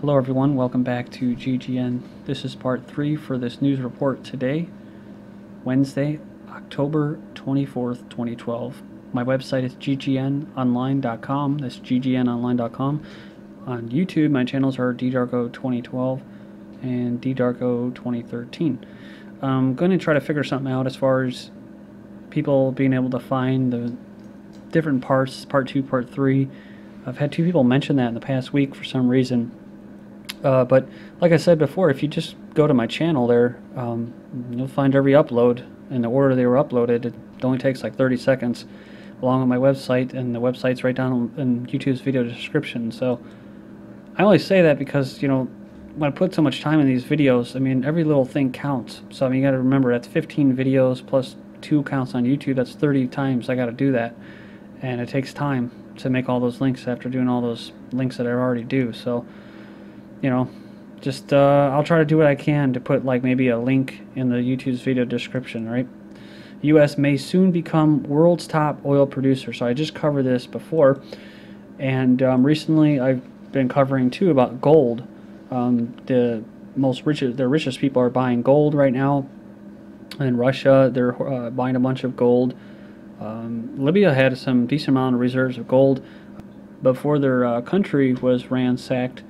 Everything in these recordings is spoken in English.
Hello everyone, welcome back to GGN. This is part 3 for this news report today, Wednesday, October 24th, 2012. My website is ggnonline.com. That's ggnonline.com. On YouTube, my channels are ddarko2012 and ddarko2013. I'm going to try to figure something out as far as people being able to find the different parts, part 2, part 3. I've had 2 people mention that in the past week for some reason. But like I said before, if you just go to my channel there, you'll find every upload in the order they were uploaded. It only takes like 30 seconds, along with my website, and the website's right down in YouTube's video description. So I only say that because, you know, when I put so much time in these videos, I mean, every little thing counts. So I mean, you got to remember that's 15 videos plus 2 accounts on YouTube. That's 30 times I got to do that, and it takes time to make all those links after doing all those links that I already do. So, you know, just I'll try to do what I can to put like maybe a link in the YouTube's video description, right? U.S. may soon become world's top oil producer. So I just covered this before, and recently I've been covering too about gold. The richest people are buying gold right now. In Russia, they're buying a bunch of gold. Libya had some decent amount of reserves of gold before their country was ransacked.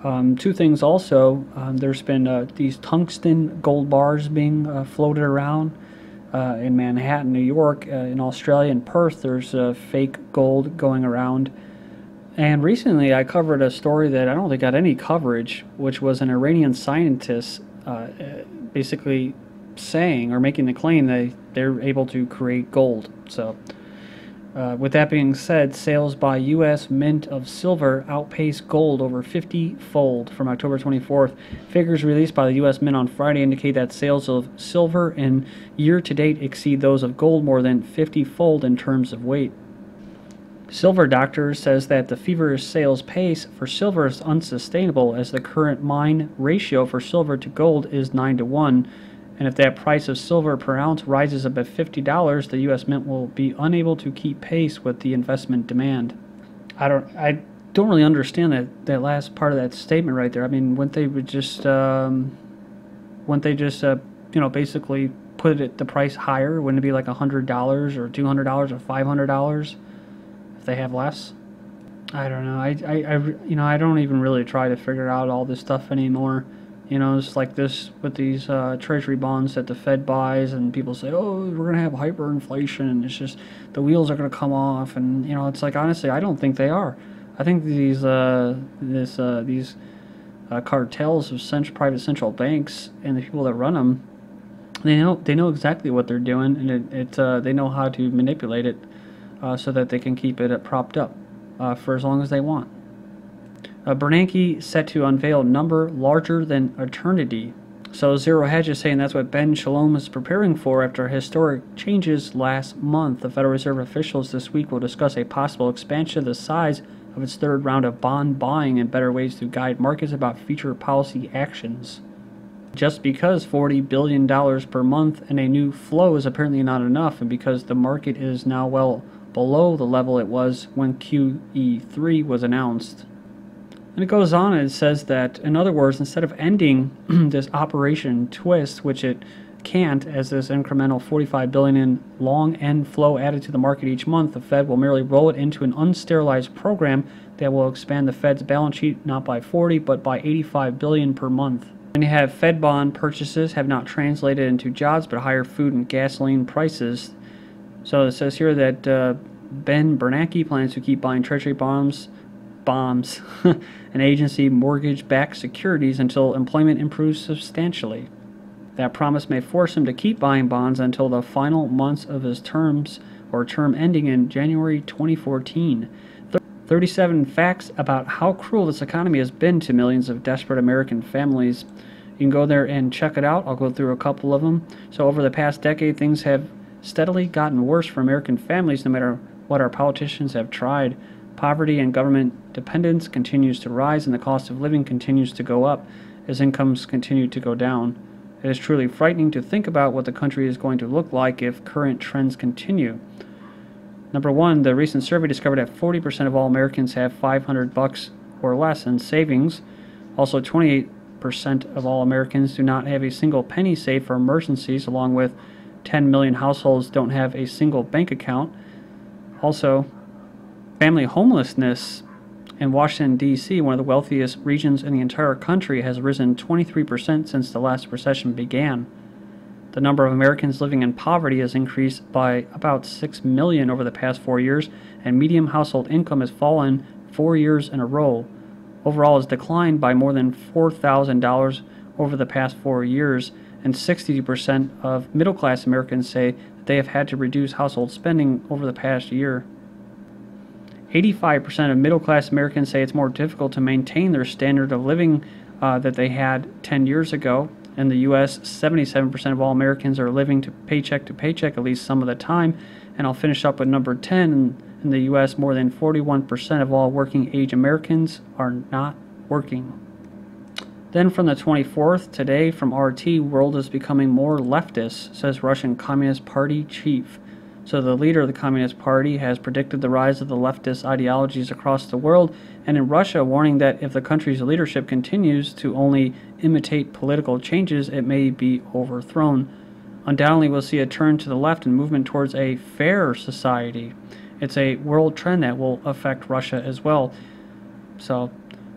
2 things also, there's been these tungsten gold bars being floated around in Manhattan, New York, in Australia, in Perth. There's fake gold going around. And recently I covered a story that I don't think got any coverage, which was an Iranian scientist basically saying or making the claim that they're able to create gold. So with that being said, sales by U.S. Mint of silver outpace gold over 50-fold from October 24th. Figures released by the U.S. Mint on Friday indicate that sales of silver in year-to-date exceed those of gold more than 50-fold in terms of weight. Silver Doctor says that the feverish sales pace for silver is unsustainable, as the current mine ratio for silver to gold is 9-to-1. And if that price of silver per ounce rises above $50, the U.S. Mint will be unable to keep pace with the investment demand. I don't really understand that last part of that statement right there. I mean, wouldn't they just you know, basically put it the price higher? Wouldn't it be like $100 or $200 or $500 if they have less? I don't know. You know, I don't even really try to figure out all this stuff anymore. You know, it's like this with these treasury bonds that the Fed buys, and people say, oh, we're going to have hyperinflation, and it's just the wheels are going to come off. And, you know, it's like, honestly, I don't think they are. I think these cartels of private central banks and the people that run them, they know exactly what they're doing, and they know how to manipulate it so that they can keep it propped up for as long as they want. Bernanke set to unveil number larger than eternity. So Zero Hedge is saying that's what Ben Shalom is preparing for after historic changes last month. The Federal Reserve officials this week will discuss a possible expansion of the size of its 3rd round of bond buying and better ways to guide markets about future policy actions. Just because $40 billion per month in a new flow is apparently not enough, and because the market is now well below the level it was when QE3 was announced. And it goes on and it says that, in other words, instead of ending this Operation Twist, which it can't, as this incremental $45 billion in long end flow added to the market each month, the Fed will merely roll it into an unsterilized program that will expand the Fed's balance sheet not by 40 but by $85 billion per month. And you have Fed bond purchases have not translated into jobs but higher food and gasoline prices. So it says here that Ben Bernanke plans to keep buying treasury bombs and agency mortgage-backed securities until employment improves substantially. That promise may force him to keep buying bonds until the final months of his term ending in January 2014. 37 facts about how cruel this economy has been to millions of desperate American families. You can go there and check it out. I'll go through a couple of them. So over the past decade, things have steadily gotten worse for American families no matter what our politicians have tried. Poverty and government dependence continues to rise, and the cost of living continues to go up as incomes continue to go down. It is truly frightening to think about what the country is going to look like if current trends continue. Number 1, the recent survey discovered that 40% of all Americans have $500 or less in savings. Also, 28% of all Americans do not have a single penny saved for emergencies, along with 10 million households don't have a single bank account. Also, family homelessness in Washington, D.C., one of the wealthiest regions in the entire country, has risen 23% since the last recession began. The number of Americans living in poverty has increased by about 6 million over the past 4 years, and median household income has fallen 4 years in a row. Overall, has declined by more than $4,000 over the past 4 years, and 60% of middle-class Americans say that they have had to reduce household spending over the past year. 85% of middle-class Americans say it's more difficult to maintain their standard of living that they had 10 years ago. In the U.S., 77% of all Americans are living to paycheck at least some of the time. And I'll finish up with number 10. In the U.S., more than 41% of all working-age Americans are not working. Then from the 24th, today from RT, world is becoming more leftist, says Russian Communist Party chief. So the leader of the Communist Party has predicted the rise of the leftist ideologies across the world, and in Russia, warning that if the country's leadership continues to only imitate political changes, it may be overthrown. Undoubtedly, we'll see a turn to the left and movement towards a fair society. It's a world trend that will affect Russia as well. So,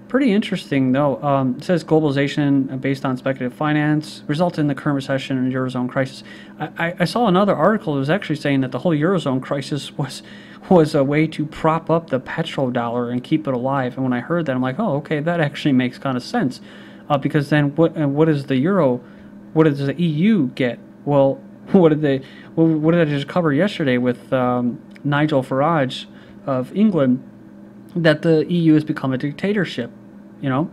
pretty interesting, though. It says globalization based on speculative finance resulted in the current recession and Eurozone crisis. I saw another article that was actually saying that the whole Eurozone crisis was a way to prop up the petrodollar and keep it alive. And when I heard that, I'm like, oh, okay, that actually makes kind of sense. Because then what is the euro? What does the EU get? Well, what did I just cover yesterday with Nigel Farage of England? That the EU has become a dictatorship, you know,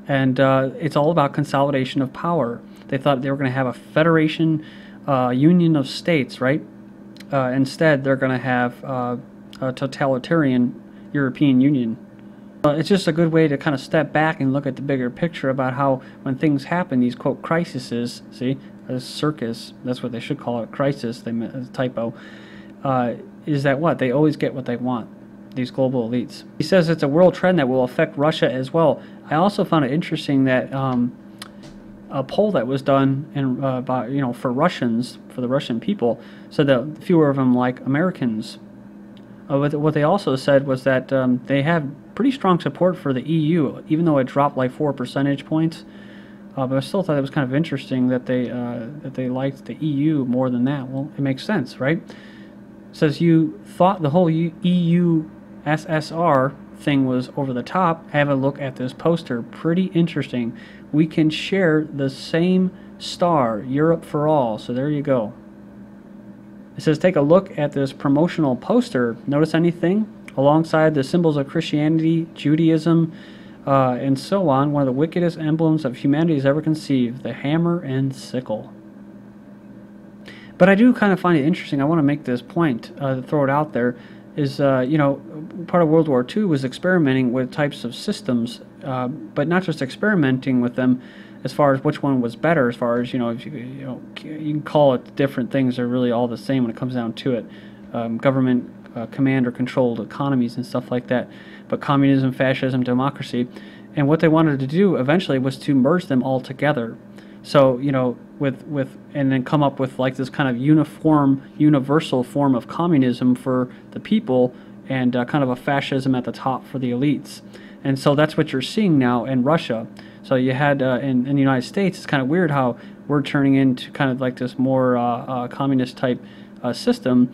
and it's all about consolidation of power. They thought they were going to have a federation, union of states, right? Instead, they're going to have a totalitarian European Union. It's just a good way to kind of step back and look at the bigger picture about how when things happen, these, quote, crises, see, a circus, that's what they should call it, crisis, they meant a typo, is that what? They always get what they want. These global elites. He says it's a world trend that will affect Russia as well. I also found it interesting that a poll that was done for Russians, for the Russian people, said that fewer of them like Americans. What they also said was that they have pretty strong support for the EU, even though it dropped like 4 percentage points. But I still thought it was kind of interesting that they liked the EU more than that. Well, it makes sense, right? It says you thought the whole EUSSR thing was over the top. Have a look at this poster. Pretty interesting. We can share the same star, Europe for all. So there you go. It says take a look at this promotional poster. Notice anything? Alongside the symbols of Christianity, Judaism, and so on, one of the wickedest emblems of humanity has ever conceived, the hammer and sickle. But I do kind of find it interesting. I want to make this point, throw it out there, is, part of World War II was experimenting with types of systems, but not just experimenting with them as far as which one was better, as far as, if you can call it different things, they're really all the same when it comes down to it. Government command or controlled economies and stuff like that, but communism, fascism, democracy. And what they wanted to do eventually was to merge them all together. So, and then come up with like this kind of universal form of communism for the people and kind of a fascism at the top for the elites. And so that's what you're seeing now in Russia. So you had in the United States, it's kind of weird how we're turning into kind of like this more communist type system.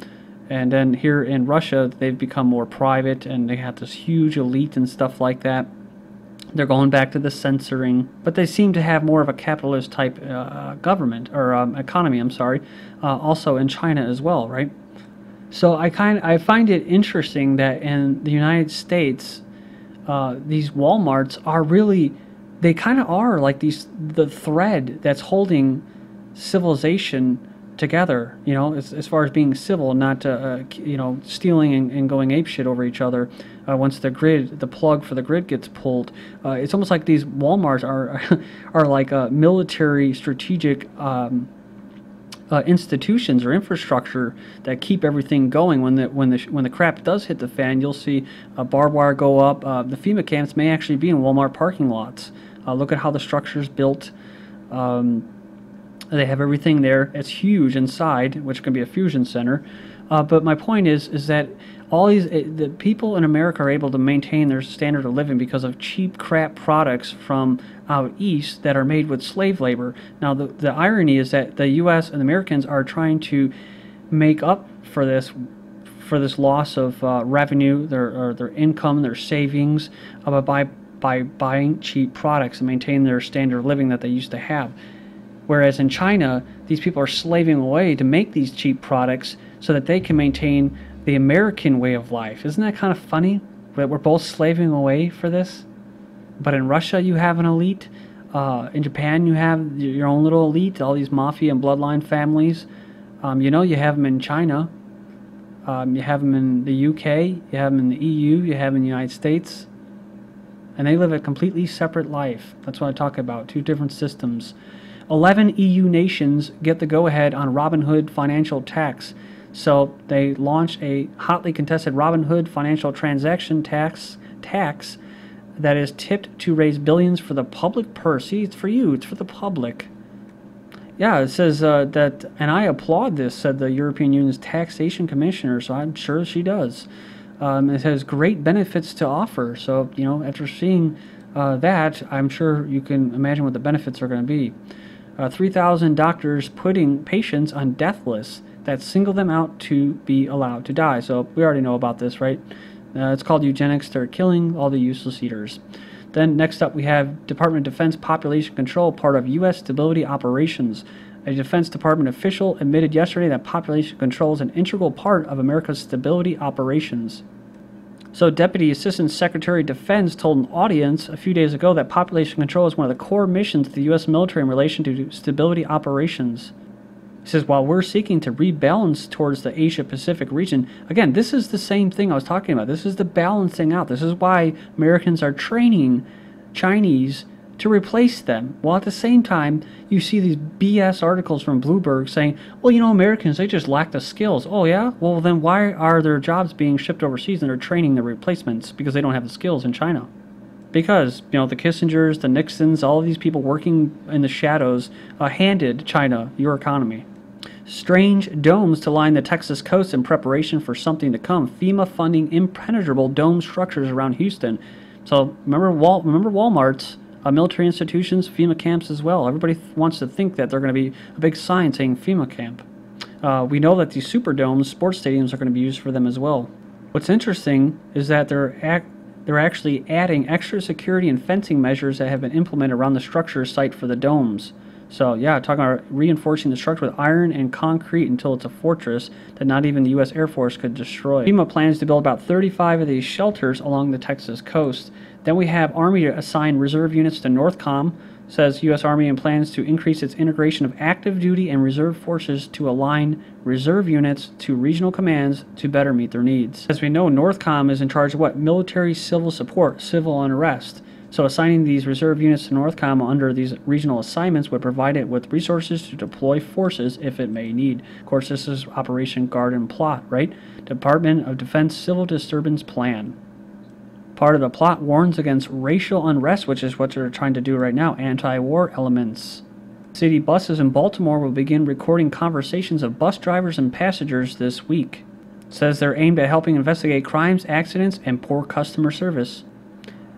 And then here in Russia, they've become more private and they have this huge elite and stuff like that. They're going back to the censoring, but they seem to have more of a capitalist type government or economy. I'm sorry, also in China as well, right? So I find it interesting that in the United States, these Walmarts are really, they kind of are like the thread that's holding civilization together, as far as being civil, not stealing and going apeshit over each other. Once the plug for the grid gets pulled, it's almost like these Walmarts are like military strategic institutions or infrastructure that keep everything going. When the crap does hit the fan, you'll see barbed wire go up. The FEMA camps may actually be in Walmart parking lots. Look at how the structure is built. They have everything there. It's huge inside, which can be a fusion center. But my point is that all the people in America are able to maintain their standard of living because of cheap crap products from out east that are made with slave labor. Now, the irony is that the U.S. and the Americans are trying to make up for this loss of revenue, their income, their savings, by buying cheap products and maintain their standard of living that they used to have. Whereas in China, these people are slaving away to make these cheap products so that they can maintain the American way of life. Isn't that kind of funny that we're both slaving away for this? But in Russia, you have an elite. In Japan, you have your own little elite, all these mafia and bloodline families. You have them in China. You have them in the UK. You have them in the EU. You have them in the United States. And they live a completely separate life. That's what I talk about, two different systems. 11 EU nations get the go-ahead on Robinhood financial tax. So they launched a hotly contested Robinhood financial transaction tax that is tipped to raise billions for the public purse. See, it's for you. It's for the public. Yeah, it says that, and I applaud this, said the European Union's taxation commissioner, so I'm sure she does. It has great benefits to offer. So, after seeing that, I'm sure you can imagine what the benefits are going to be. 3,000 doctors putting patients on death lists that single them out to be allowed to die. So we already know about this, right? It's called eugenics. They're killing all the useless eaters. Then next up we have Department of Defense Population Control, part of U.S. Stability Operations. A Defense Department official admitted yesterday that population control is an integral part of America's stability operations. So Deputy Assistant Secretary of Defense told an audience a few days ago that population control is one of the core missions of the U.S. military in relation to stability operations. He says, while we're seeking to rebalance towards the Asia-Pacific region, again, this is the same thing I was talking about. This is the balancing out. This is why Americans are training Chinese to replace them. While at the same time, you see these BS articles from Bloomberg saying, well, Americans, they just lack the skills. Oh, yeah? Well, then why are their jobs being shipped overseas and they're training the replacements? Because they don't have the skills in China. Because, the Kissingers, the Nixons, all of these people working in the shadows handed China your economy. Strange domes to line the Texas coast in preparation for something to come. FEMA funding impenetrable dome structures around Houston. So remember Walmart's military institutions, FEMA camps as well. Everybody wants to think that they're going to be a big sign saying FEMA camp. We know that these superdomes, sports stadiums, are going to be used for them as well. What's interesting is that they're actually adding extra security and fencing measures that have been implemented around the structure site for the domes. So yeah, talking about reinforcing the structure with iron and concrete until it's a fortress that not even the U.S. Air Force could destroy. FEMA plans to build about 35 of these shelters along the Texas coast. Then we have Army to assign reserve units to NORTHCOM. Says U.S. Army and plans to increase its integration of active duty and reserve forces to align reserve units to regional commands to better meet their needs. As we know, NORTHCOM is in charge of what? Military civil support, civil unrest. So assigning these reserve units to NORTHCOM under these regional assignments would provide it with resources to deploy forces if it may need. Of course, this is Operation Garden Plot, right? Department of Defense Civil Disturbance Plan. Part of the plot warns against racial unrest, which is what they're trying to do right now, anti-war elements. City buses in Baltimore will begin recording conversations of bus drivers and passengers this week. It says they're aimed at helping investigate crimes, accidents, and poor customer service.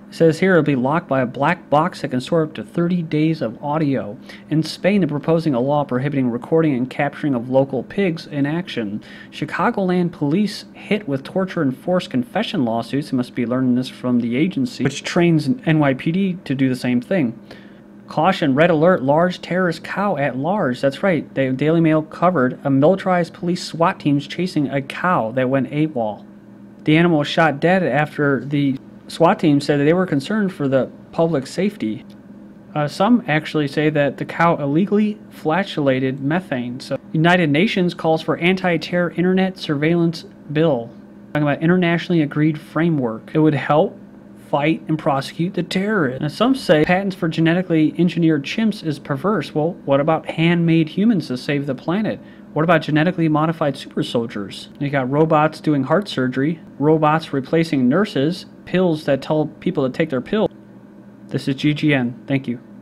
It says here it'll be locked by a black box that can store up to 30 days of audio. In Spain, they're proposing a law prohibiting recording and capturing of local pigs in action. Chicagoland police hit with torture and forced confession lawsuits. They must be learning this from the agency, which trains NYPD to do the same thing. Caution, red alert, large terrorist cow at large. That's right, the Daily Mail covered a militarized police SWAT teams chasing a cow that went AWOL. The animal was shot dead after the SWAT team said that they were concerned for the public safety. Some actually say that the cow illegally flatulated methane. So, United Nations calls for anti-terror internet surveillance bill. Talking about internationally agreed framework. It would help fight and prosecute the terrorists. Now, some say patents for genetically engineered chimps is perverse. Well, what about handmade humans to save the planet? What about genetically modified super soldiers? You got robots doing heart surgery, robots replacing nurses, pills that tell people to take their pill. This is GGN. Thank you.